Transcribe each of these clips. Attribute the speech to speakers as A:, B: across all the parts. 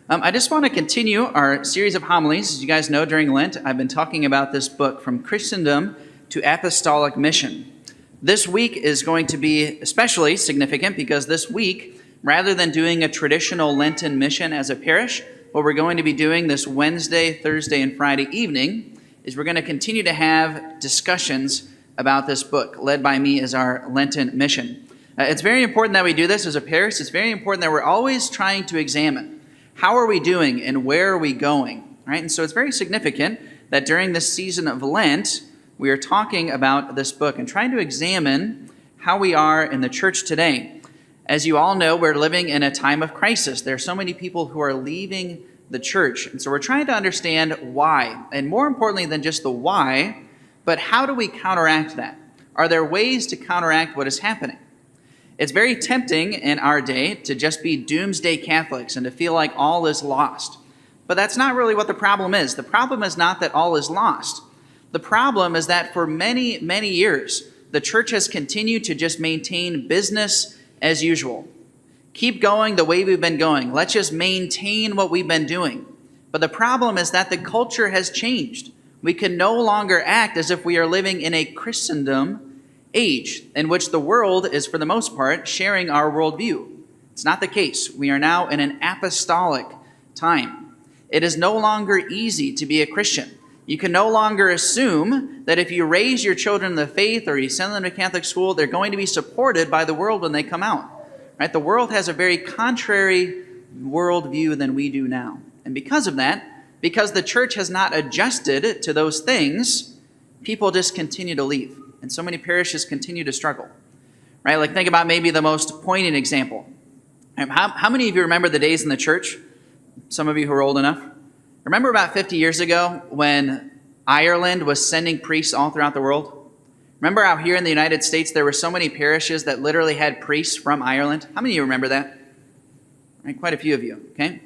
A: I just want to continue our series of homilies. As you guys know, during Lent, I've been talking about this book, From Christendom to Apostolic Mission. This week is going to be especially significant because this week, rather than doing a traditional Lenten mission as a parish, what we're going to be doing this Wednesday, Thursday, and Friday evening is we're going to continue to have discussions about this book, led by me as our Lenten mission. It's very important that we do this as a parish. It's very important that we're always trying to examine how are we doing and where are we going, right? And so it's very significant that during this season of Lent, we are talking about this book and trying to examine how we are in the church today. As you all know, we're living in a time of crisis. There are so many people who are leaving the church. And so we're trying to understand why, and more importantly than just the why, but how do we counteract that? Are there ways to counteract what is happening? It's very tempting in our day to just be doomsday Catholics and to feel like all is lost. But that's not really what the problem is. The problem is not that all is lost. The problem is that for many, many years, the church has continued to just maintain business as usual. Keep going the way we've been going. Let's just maintain what we've been doing. But the problem is that the culture has changed. We can no longer act as if we are living in a Christendom age in which the world is, for the most part, sharing our worldview. It's not the case. We are now in an apostolic time. It is no longer easy to be a Christian. You can no longer assume that if you raise your children in the faith or you send them to Catholic school, they're going to be supported by the world when they come out. Right? The world has a very contrary worldview than we do now. And because of that, because the church has not adjusted to those things, people just continue to leave. And so many parishes continue to struggle, right? Like think about maybe the most poignant example. How many of you remember the days in the church? Some of you who are old enough. Remember about 50 years ago when Ireland was sending priests all throughout the world? Remember out here in the United States, there were so many parishes that literally had priests from Ireland? How many of you remember that? Right, quite a few of you, okay?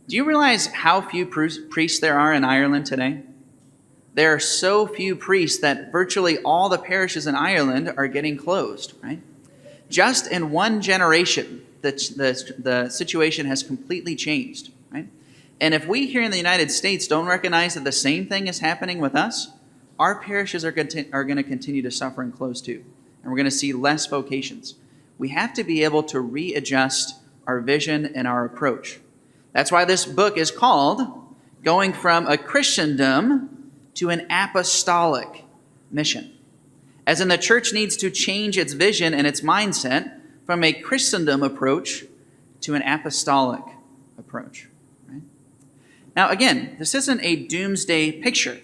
A: Do you realize how few priests there are in Ireland today? There are so few priests that virtually all the parishes in Ireland are getting closed, right? Just in one generation, the situation has completely changed, right? And if we here in the United States don't recognize that the same thing is happening with us, our parishes are going to continue to suffer and close too. And we're going to see less vocations. We have to be able to readjust our vision and our approach. That's why this book is called Going from a Christendom to an Apostolic Mission. As in, the church needs to change its vision and its mindset from a Christendom approach to an apostolic approach. Right? Now, again, this isn't a doomsday picture.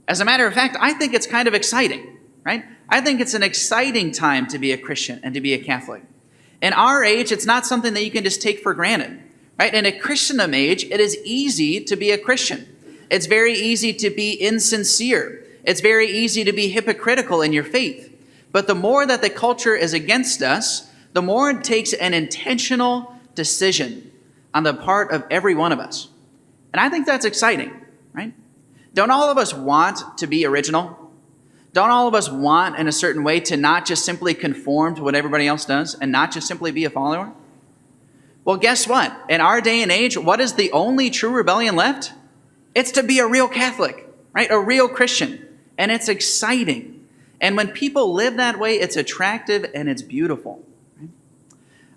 A: As a matter of fact, I think it's kind of exciting, right? I think it's an exciting time to be a Christian and to be a Catholic. In our age, it's not something that you can just take for granted, right? In a Christendom age, it is easy to be a Christian. It's very easy to be insincere. It's very easy to be hypocritical in your faith. But the more that the culture is against us, the more it takes an intentional decision on the part of every one of us. And I think that's exciting, right? Don't all of us want to be original? Don't all of us want, in a certain way, to not just simply conform to what everybody else does and not just simply be a follower? Well, guess what? In our day and age, what is the only true rebellion left? It's to be a real Catholic, right? A real Christian. And it's exciting. And when people live that way, it's attractive and it's beautiful. Right?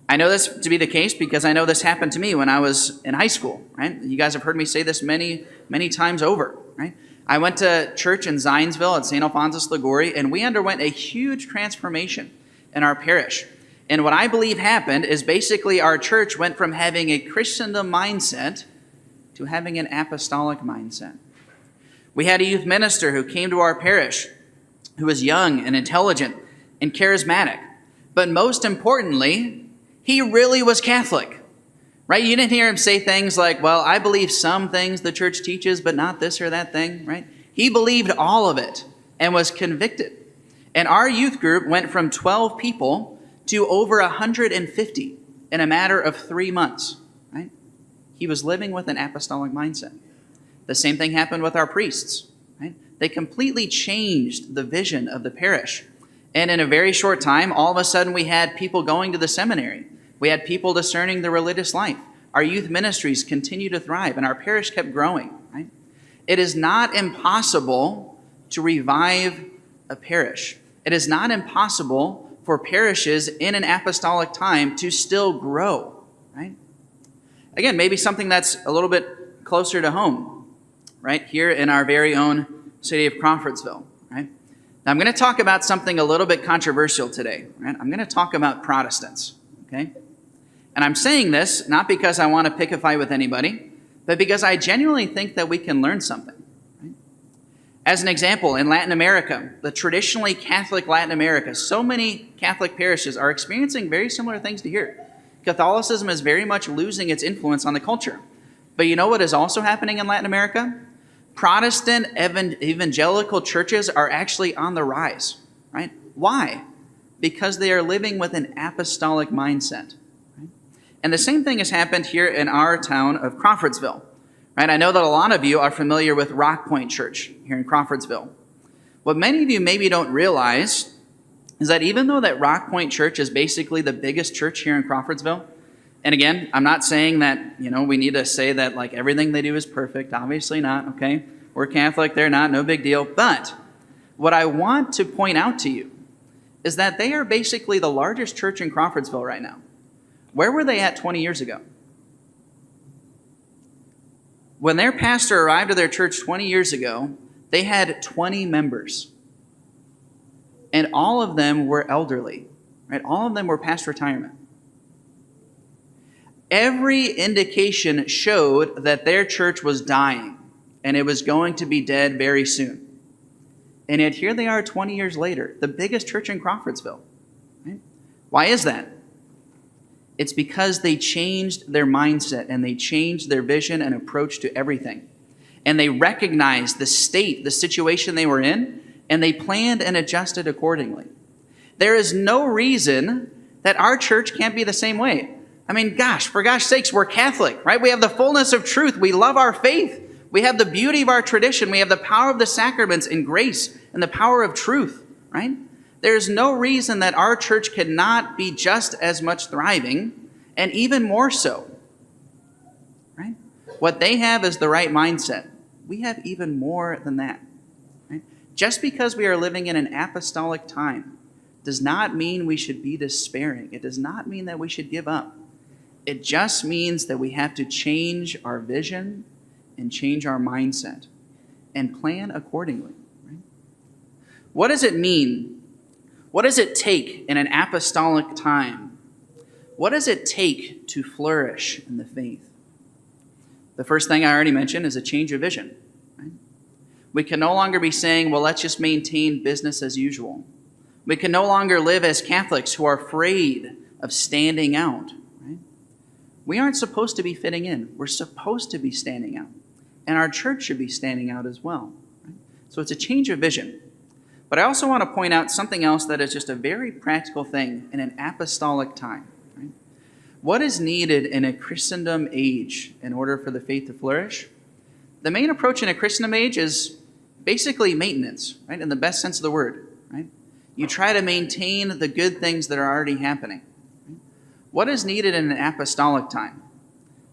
A: I know this to be the case because I know this happened to me when I was in high school, right? You guys have heard me say this many, many times over, right? I went to church in Zionsville at St. Alphonsus Liguori, and we underwent a huge transformation in our parish. And what I believe happened is basically our church went from having a Christendom mindset to having an apostolic mindset. We had a youth minister who came to our parish who was young and intelligent and charismatic. But most importantly, he really was Catholic, right? You didn't hear him say things like, well, I believe some things the church teaches, but not this or that thing, right? He believed all of it and was convicted. And our youth group went from 12 people to over 150 in a matter of 3 months, right? He was living with an apostolic mindset. The same thing happened with our priests, right? They completely changed the vision of the parish. And in a very short time, all of a sudden we had people going to the seminary. We had people discerning the religious life. Our youth ministries continue to thrive, and our parish kept growing, right? It is not impossible to revive a parish. It is not impossible for parishes in an apostolic time to still grow, right? Again, maybe something that's a little bit closer to home, right? Here in our very own city of Crawfordsville, right? Now, I'm going to talk about something a little bit controversial today, right? I'm going to talk about Protestants, okay? And I'm saying this not because I want to pick a fight with anybody, but because I genuinely think that we can learn something. Right? As an example, in Latin America, the traditionally Catholic Latin America, so many Catholic parishes are experiencing very similar things to here. Catholicism is very much losing its influence on the culture. But you know what is also happening in Latin America? Protestant evangelical churches are actually on the rise, right? Why? Because they are living with an apostolic mindset. Right? And the same thing has happened here in our town of Crawfordsville. Right? I know that a lot of you are familiar with Rock Point Church here in Crawfordsville. What many of you maybe don't realize is that even though that Rock Point Church is basically the biggest church here in Crawfordsville, and again, I'm not saying that, we need to say that like everything they do is perfect. Obviously not, okay? We're Catholic, they're not, no big deal. But what I want to point out to you is that they are basically the largest church in Crawfordsville right now. Where were they at 20 years ago? When their pastor arrived at their church 20 years ago, they had 20 members. And all of them were elderly, right? All of them were past retirement. Every indication showed that their church was dying and it was going to be dead very soon. And yet here they are 20 years later, the biggest church in Crawfordsville. Right? Why is that? It's because they changed their mindset and they changed their vision and approach to everything. And they recognized the state, the situation they were in, and they planned and adjusted accordingly. There is no reason that our church can't be the same way. I mean, for gosh sakes, we're Catholic, right? We have the fullness of truth. We love our faith. We have the beauty of our tradition. We have the power of the sacraments and grace and the power of truth, right? There's no reason that our church cannot be just as much thriving and even more so, right? What they have is the right mindset. We have even more than that. Just because we are living in an apostolic time does not mean we should be despairing. It does not mean that we should give up. It just means that we have to change our vision and change our mindset and plan accordingly. Right? What does it mean? What does it take in an apostolic time? What does it take to flourish in the faith? The first thing I already mentioned is a change of vision. We can no longer be saying, well, let's just maintain business as usual. We can no longer live as Catholics who are afraid of standing out. Right? We aren't supposed to be fitting in. We're supposed to be standing out. And our church should be standing out as well. Right? So it's a change of vision. But I also want to point out something else that is just a very practical thing in an apostolic time. Right? What is needed in a Christendom age in order for the faith to flourish? The main approach in a Christendom age is basically maintenance, right? In the best sense of the word, right? You try to maintain the good things that are already happening. Right? What is needed in an apostolic time?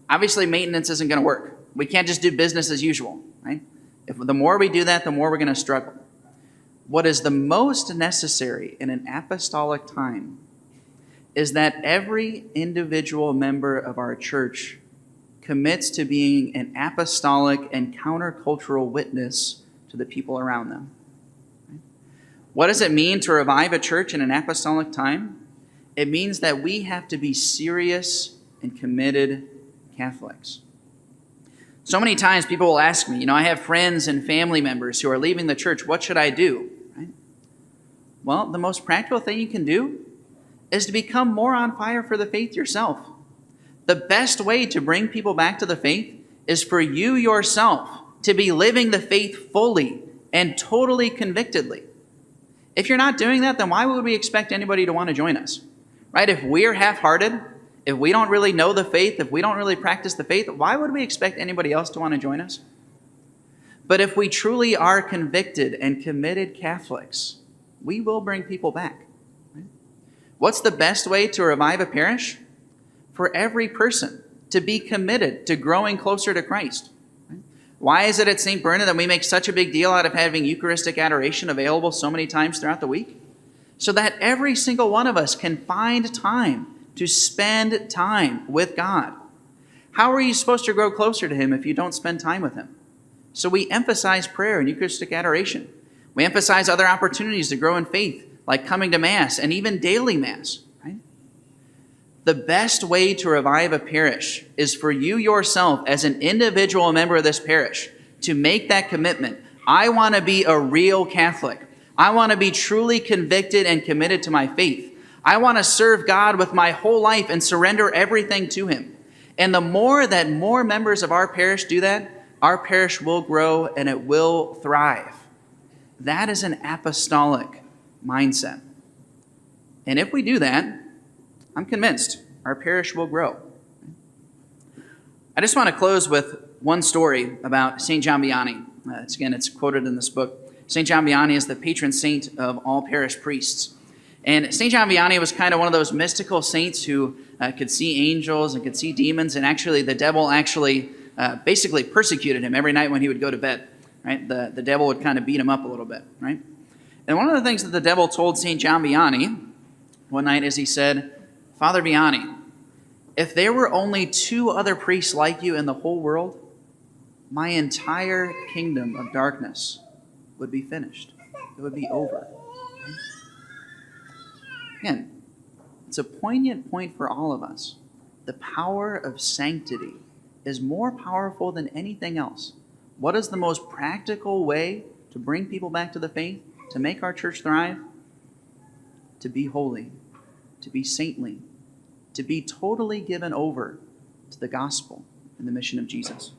A: Obviously, maintenance isn't going to work. We can't just do business as usual, right? If the more we do that, the more we're going to struggle. What is the most necessary in an apostolic time is that every individual member of our church commits to being an apostolic and countercultural witness to the people around them. What does it mean to revive a church in an apostolic time? It means that we have to be serious and committed Catholics. So many times people will ask me, I have friends and family members who are leaving the church. What should I do? Right? Well, the most practical thing you can do is to become more on fire for the faith yourself. The best way to bring people back to the faith is for you yourself to be living the faith fully and totally convictedly. If you're not doing that, then why would we expect anybody to want to join us? Right? If we're half-hearted, if we don't really know the faith, if we don't really practice the faith, why would we expect anybody else to want to join us? But if we truly are convicted and committed Catholics, we will bring people back. Right? What's the best way to revive a parish? For every person to be committed to growing closer to Christ. Why is it at St. Bernard that we make such a big deal out of having Eucharistic adoration available so many times throughout the week? So that every single one of us can find time to spend time with God. How are you supposed to grow closer to Him if you don't spend time with Him? So we emphasize prayer and Eucharistic adoration. We emphasize other opportunities to grow in faith, like coming to Mass and even daily Mass. Right? The best way to revive a parish is for you yourself, as an individual member of this parish, to make that commitment. I want to be a real Catholic. I want to be truly convicted and committed to my faith. I want to serve God with my whole life and surrender everything to Him. And the more that more members of our parish do that, our parish will grow and it will thrive. That is an apostolic mindset. And if we do that, I'm convinced our parish will grow. I just want to close with one story about St. John Vianney. It's quoted in this book. St. John Vianney is the patron saint of all parish priests. And St. John Vianney was kind of one of those mystical saints who could see angels and could see demons. And actually, the devil basically persecuted him every night when he would go to bed. Right? The devil would kind of beat him up a little bit. Right? And one of the things that the devil told St. John Vianney one night is he said, "Father Vianney, if there were only 2 other priests like you in the whole world, my entire kingdom of darkness would be finished. It would be over." Again, it's a poignant point for all of us. The power of sanctity is more powerful than anything else. What is the most practical way to bring people back to the faith, to make our church thrive? To be holy, to be saintly, to be totally given over to the gospel and the mission of Jesus.